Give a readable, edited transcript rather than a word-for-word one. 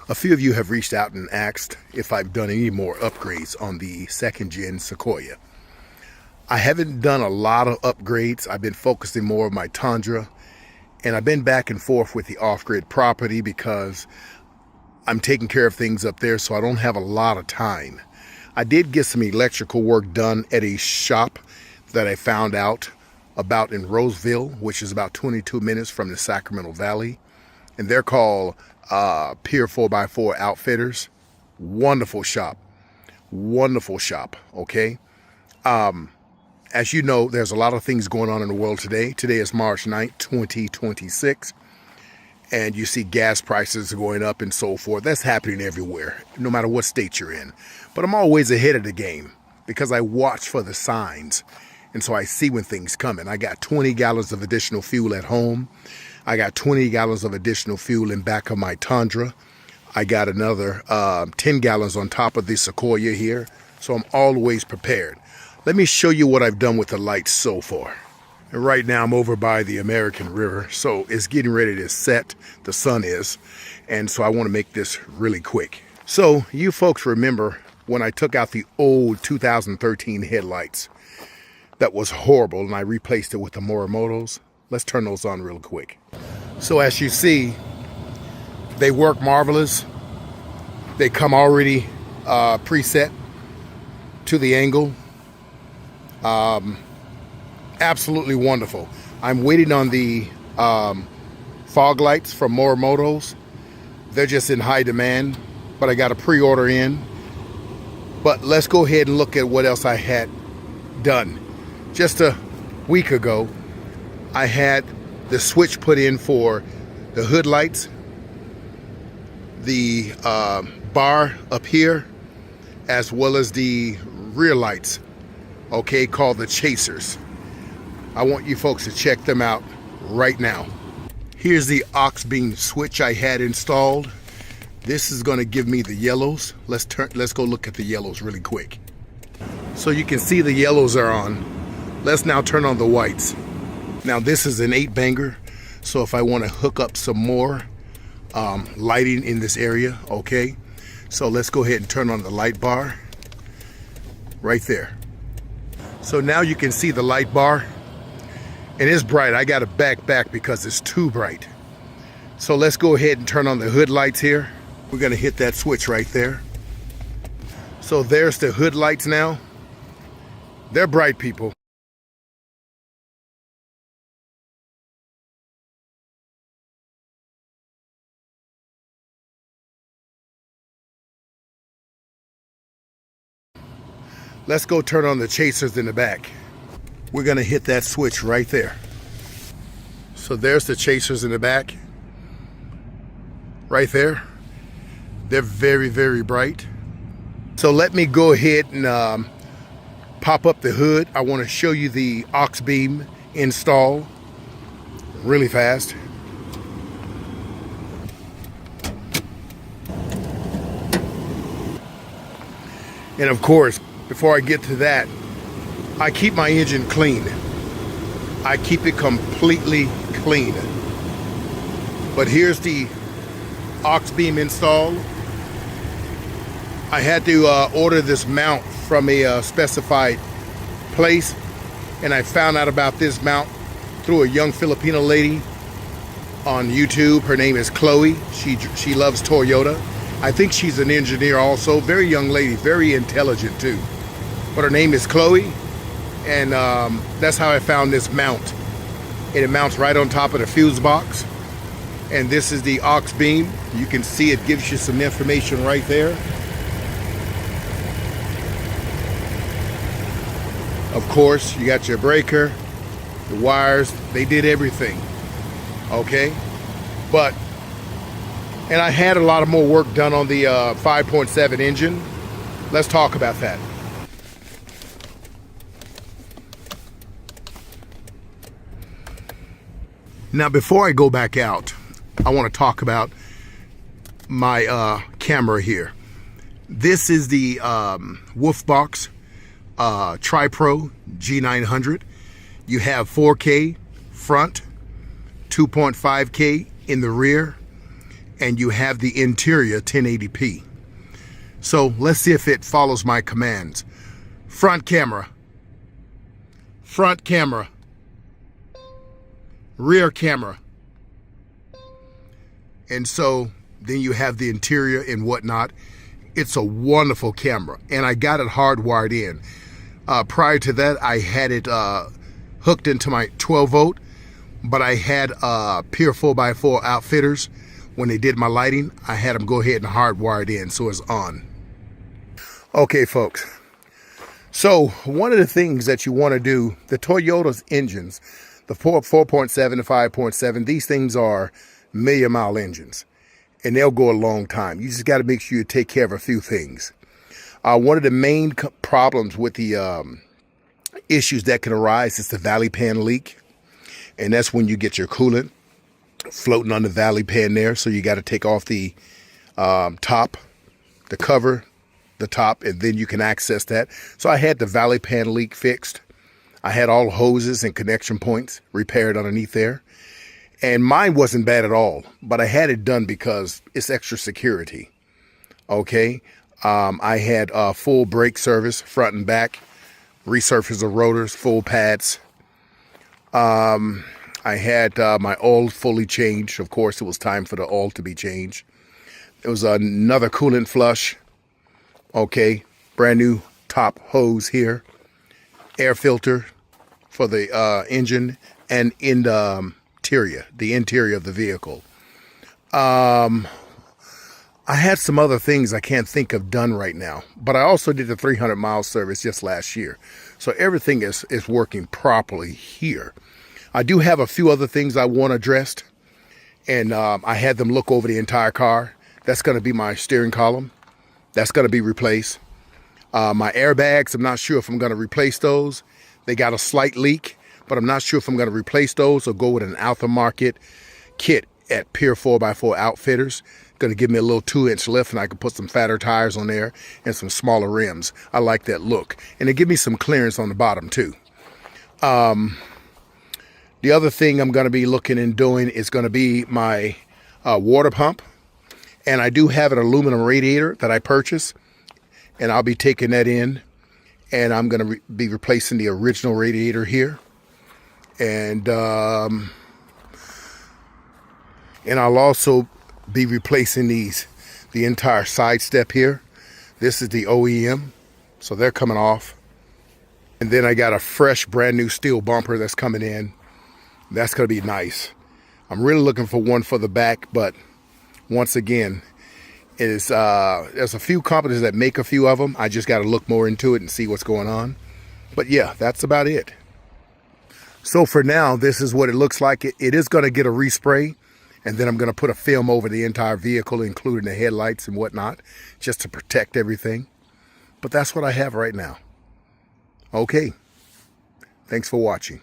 A few of you have reached out and asked if I've done any more upgrades on the second gen Sequoia. I haven't done a lot of upgrades. I've been focusing more on my Tundra, and I've been back and forth with the off-grid property because I'm taking care of things up there, so I don't have a lot of time. I did get some electrical work done at a shop that I found out about in Roseville, which is about 22 minutes from the Sacramento Valley. And they're called Pier 4x4 Outfitters. Wonderful shop. Wonderful shop, okay? As you know, there's a lot of things going on in the world today. Today is March 9th, 2026. And you see gas prices going up and so forth. That's happening everywhere, no matter what state you're in. But I'm always ahead of the game because I watch for the signs. And so I see when things coming. I got 20 gallons of additional fuel at home. I got 20 gallons of additional fuel in back of my Tundra. I got another 10 gallons on top of the Sequoia here. So I'm always prepared. Let me show you what I've done with the lights so far. And right now I'm over by the American River. So it's getting ready to set. The sun is. And so I want to make this really quick. So you folks remember when I took out the old 2013 headlights. That was horrible, and I replaced it with the Morimotos. Let's turn those on real quick. So as you see, they work marvelous. They come already preset to the angle. Absolutely wonderful. I'm waiting on the fog lights from Morimotos. They're just in high demand, but I got a pre-order in. But let's go ahead and look at what else I had done. Just a week ago, I had the switch put in for the hood lights, the bar up here, as well as the rear lights, okay, called the chasers. I want you folks to check them out right now. Here's the aux beam switch I had installed. This is going to give me the yellows. Let's go look at the yellows really quick. So you can see the yellows are on. Let's now turn on the whites. Now this is an 8-banger, so if I want to hook up some more lighting in this area, okay? So let's go ahead and turn on the light bar right there. So now you can see the light bar, and it's bright. I got to back because it's too bright. So let's go ahead and turn on the hood lights here. We're going to hit that switch right there. So there's the hood lights now. They're bright, people. Let's go turn on the chasers in the back. We're gonna hit that switch right there. So there's the chasers in the back. Right there. They're very, very bright. So let me go ahead and pop up the hood. I wanna show you the aux beam install really fast. And of course, before I get to that, I keep my engine clean. I keep it completely clean. But here's the aux beam install. I had to order this mount from a specified place, and I found out about this mount through a young Filipino lady on YouTube. Her name is Chloe. She loves Toyota. I think she's an engineer also. Very young lady, very intelligent too. But her name is Chloe, and that's how I found this mount. And it mounts right on top of the fuse box. And this is the aux beam. You can see it gives you some information right there. Of course, you got your breaker, the wires, they did everything, okay? And I had a lot of more work done on the 5.7 engine. Let's talk about that. Now, before I go back out, I want to talk about my camera here. This is the Wolfbox Tri-Pro G900. You have 4K front, 2.5K in the rear, and you have the interior 1080p. So let's see if it follows my commands. Front camera, rear camera. And so then you have the interior and whatnot. It's a wonderful camera, and I got it hardwired in. Prior to that, I had it hooked into my 12 volt, but I had Pure 4x4 outfitters. When they did my lighting, I had them go ahead and hardwire it in, so it's on. Okay, folks. So one of the things that you want to do, the Toyota's engines, the 4.7 and 5.7, these things are million-mile engines, and they'll go a long time. You just got to make sure you take care of a few things. One of the main problems with the issues that can arise is the valley pan leak, and that's when you get your coolant floating on the valley pan there. So you got to take off the top, the cover, the top, and then you can access that. So I had the valley pan leak fixed. I had all hoses and connection points repaired underneath there. And mine wasn't bad at all, but I had it done because it's extra security. Okay. I had full brake service, front and back, resurface of rotors, full pads. I had my oil fully changed. Of course, it was time for the oil to be changed. There was another coolant flush. Okay. Brand new top hose here. Air filter for the engine and in the interior of the vehicle. I had some other things I can't think of done right now, but I also did the 300-mile service just last year. So everything is working properly here. I do have a few other things I want addressed, and I had them look over the entire car. That's going to be my steering column. That's going to be replaced. My airbags, I'm not sure if I'm going to replace those. They got a slight leak, but I'm not sure if I'm going to replace those or go with an aftermarket kit at Pure 4x4 Outfitters. Going to give me a little 2-inch lift, and I can put some fatter tires on there and some smaller rims. I like that look. And it give me some clearance on the bottom too. The other thing I'm going to be looking and doing is going to be my water pump. And I do have an aluminum radiator that I purchased, and I'll be taking that in, and I'm going to be replacing the original radiator here. And I'll also be replacing the entire side step here. This is the OEM, so they're coming off. And then I got a fresh brand new steel bumper that's coming in. That's going to be nice. I'm really looking for one for the back, but once again, there's a few companies that make a few of them. I just got to look more into it and see what's going on. But yeah, that's about it. So for now, this is what it looks like. It is going to get a respray, and then I'm going to put a film over the entire vehicle, including the headlights and whatnot, just to protect everything. But that's what I have right now. Okay. Thanks for watching.